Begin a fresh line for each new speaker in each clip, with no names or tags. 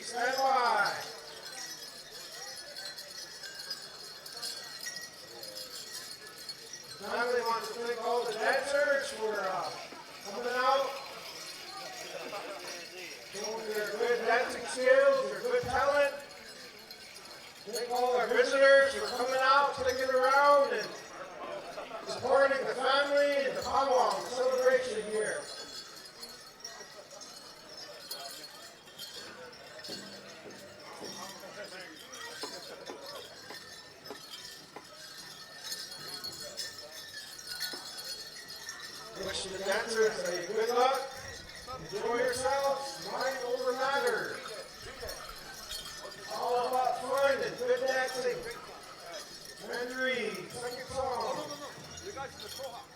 stand by. Family wants to thank all the dancers for coming out, showing their good dancing skills, their good talent. Thank all our visitors for coming out, sticking around, and supporting the family and the powwow celebration here. Wish the dancers a good luck. Enjoy yourselves. Mind over matter. All about fun and good dancing. Mandarin, second song. You guys in the pro hop.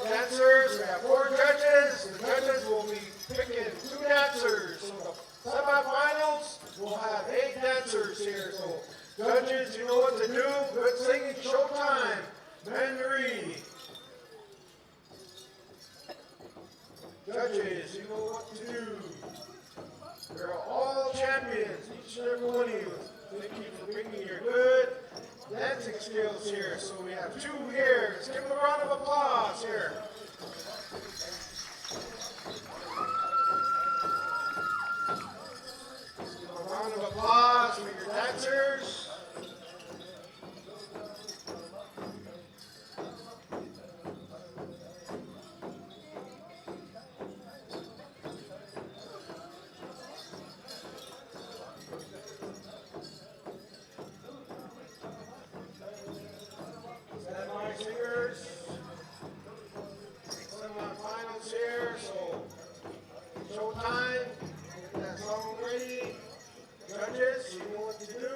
Dancers, we have 4 judges. The judges will be picking 2 dancers. So the semifinals will have 8 dancers here. So judges, you know what to do. Good singing, showtime. Mandarin. Judges, you know what to do. You're all champions, each and every one of you. Thank you for bringing your good dancing skills here. So we have 2 here. Let's give them a round of applause here. Give them a round of applause for your dancers. Singers, semifinals here, so showtime, get that song ready. Judges, you know what to do.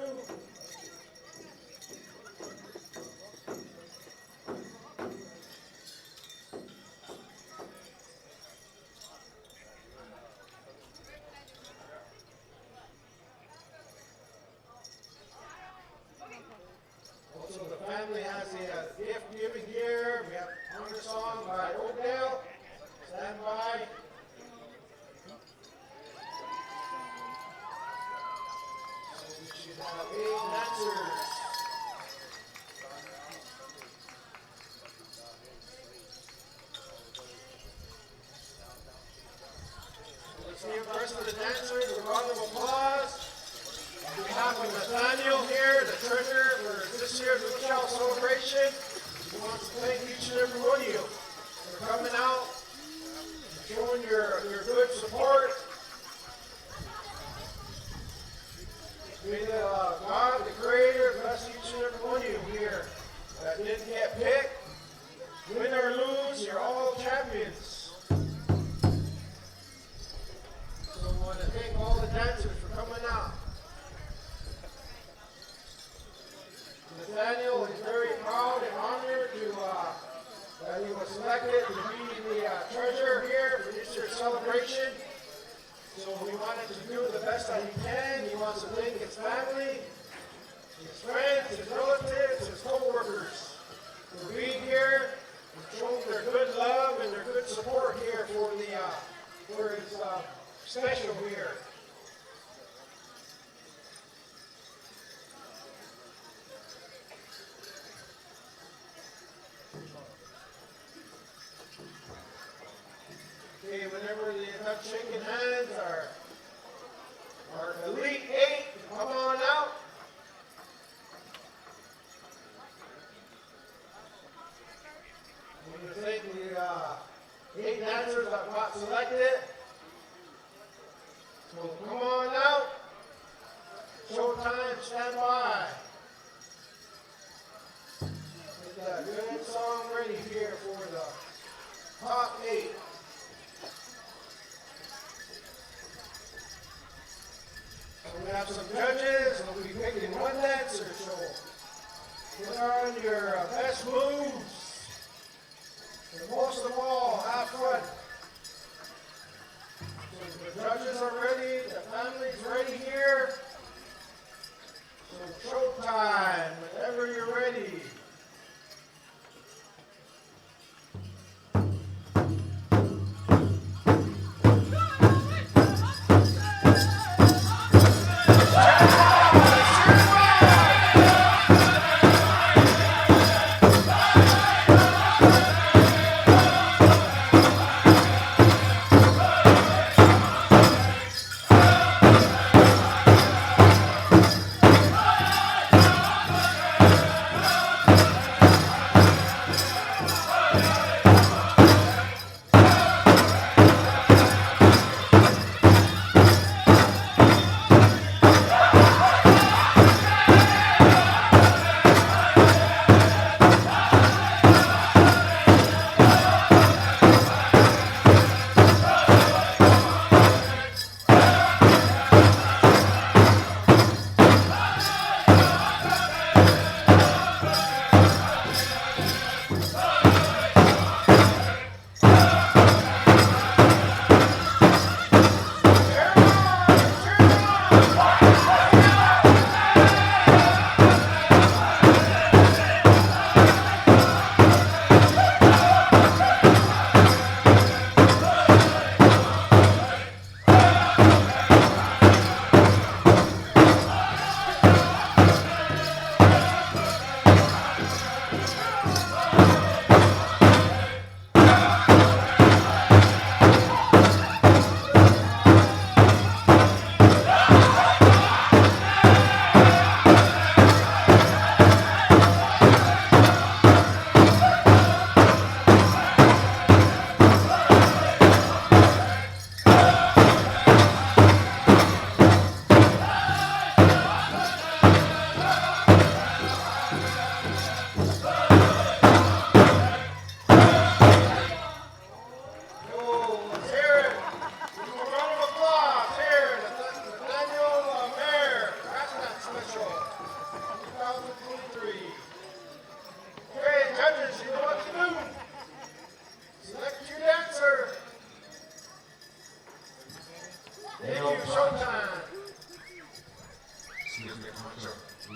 Also, the family has a gift giving here. We have honor song by Oakdale. Stand by. So we should have 8 Nathaniel here, the treasurer for this year's Littleshell celebration. He wants to thank each and every one of you for coming out, showing your good support. May God, the Creator, bless each and every one of you here that didn't get picked. Win or lose, you're all champions. So I want to thank all the dancers for coming out. Nathaniel is very proud and honored that he was selected to be the treasurer here for this year's celebration. So we wanted to do the best that he can. He wants to thank his family, his friends, his relatives, his co-workers for being here and showing their good love and their good support here for his special here. Okay, whenever you're done shaking hands, our elite 8, come on out. We want to thank the 8 dancers that got selected. So come on out. Showtime, stand by. Get that good song ready here for the top 8. We have some judges, we'll be picking one dancer, so put on your best moves, and most of all, have fun. So the judges are ready, the family's ready here, so showtime, whenever you're ready.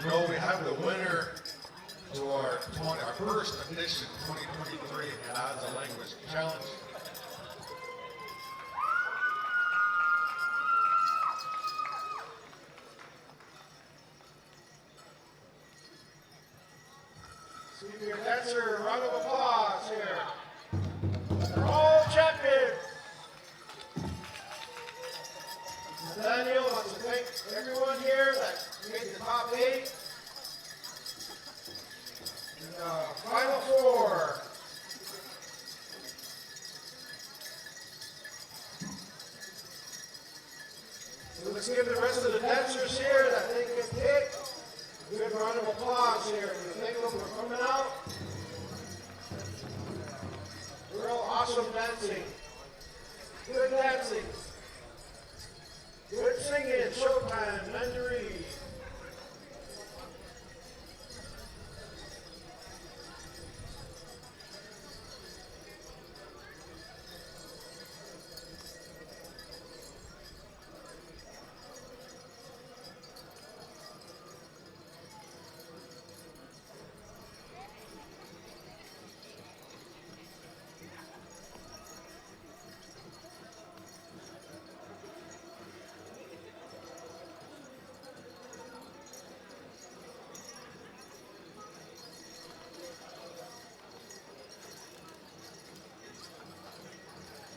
No, we have the winner to our first edition 2023 Odds and Language Challenge.
Give your dancer a round of applause here. They're all champions. Nathaniel wants to thank everyone here that made the top 8. And final 4. So let's give the rest of the dancers here that they can hit a good round of applause here. We thank them for coming out. Real awesome dancing. Good dancing. Good singing. Showtime. Mandarin.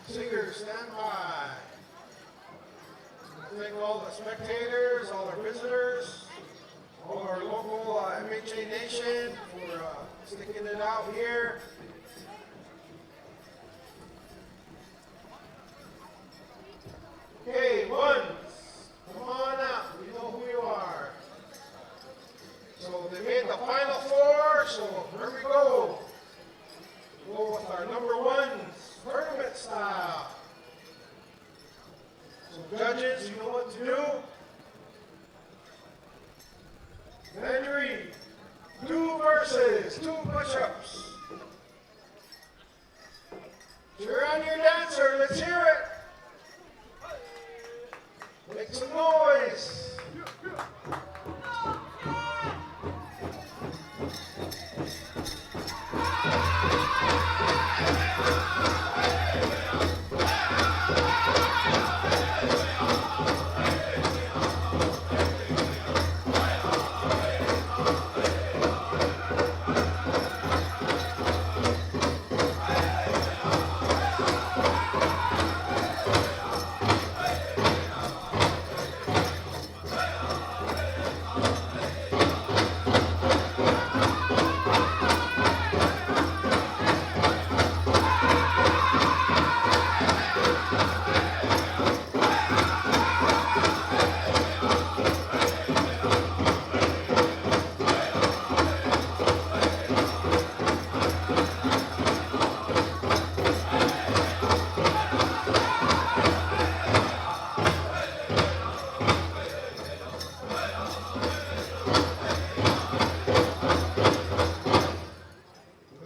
Singers, stand by. Thank all the spectators, all our visitors, all our local MHA Nation for sticking it out here. Okay, ones, come on out. We know who you are. So they made the final 4, so here we go. We'll go with our number 1s, tournament style. So judges, you know what to do. Mandarin, 2 verses, 2 push-ups. Cheer on your dancer, let's hear it. Make some noise.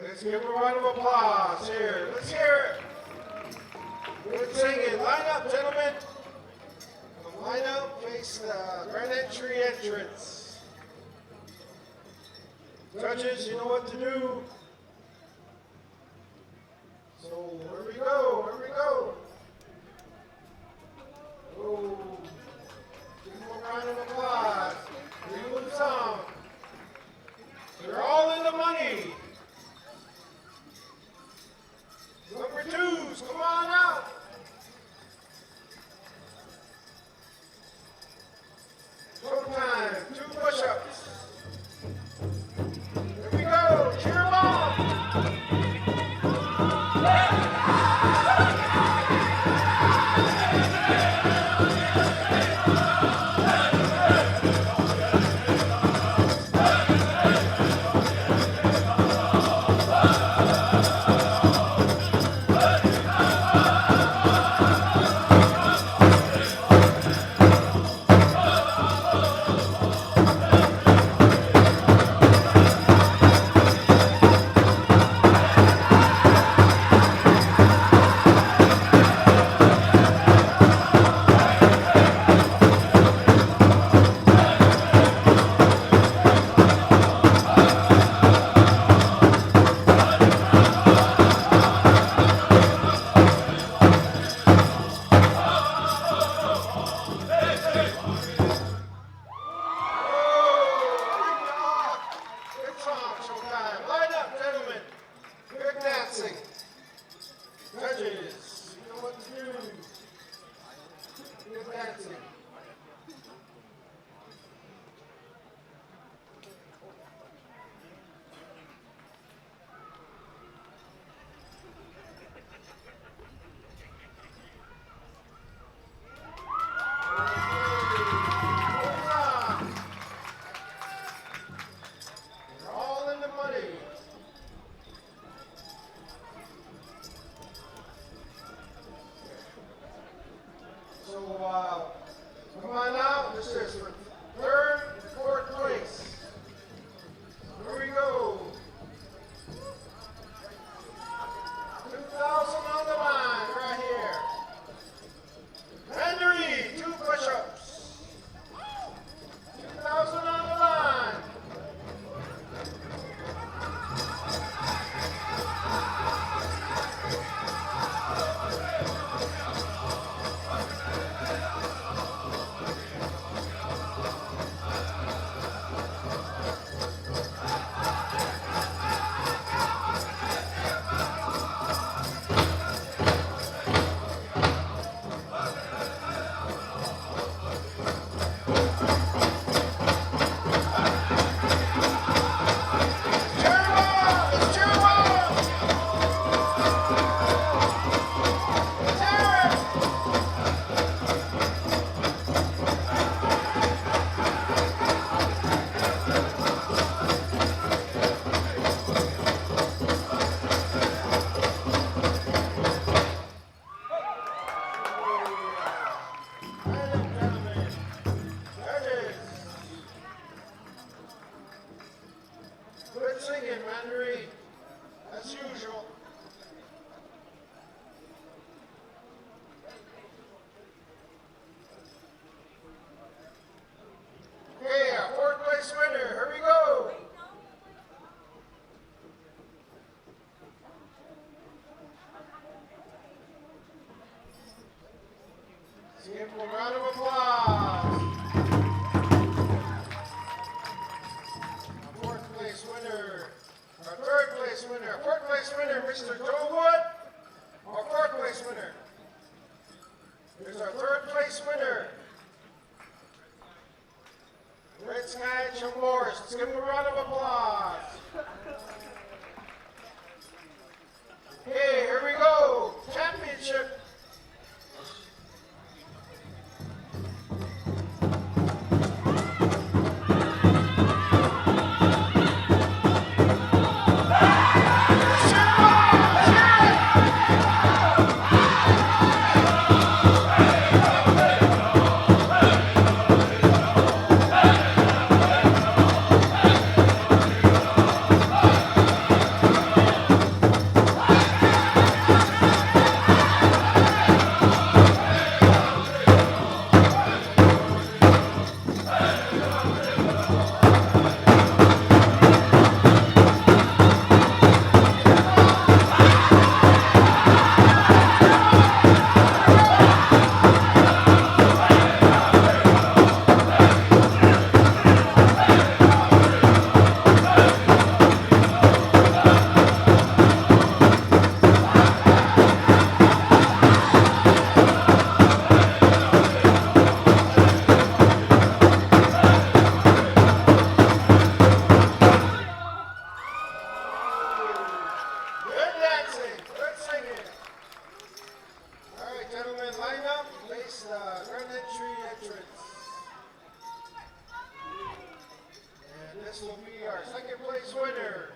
Let's give a round of applause here. Let's hear it. Good singing. Line up, gentlemen. Line up, face the grand entry entrance. Judges, you know what to do. So here we go, here we go. Oh, give them a round of applause. Give them some. They're all in the money. Number 2s, come on out. Showtime, 2 push-ups. Here we go, cheer them on. Good singing, Mandarin. As usual. Okay, our fourth place winner. Here we go. Let's give him a round of applause. Our fourth place winner. Our third place winner. Our fourth place winner, Mr. Joe Wood. Our fourth place winner. Here's our third place winner. Red Sky Chamorros. Let's give him a round of applause. Okay, here we go. Championship. Good dancing, good singing. All right, gentlemen, line up, face the grand entry entrance. And this will be our second place winner.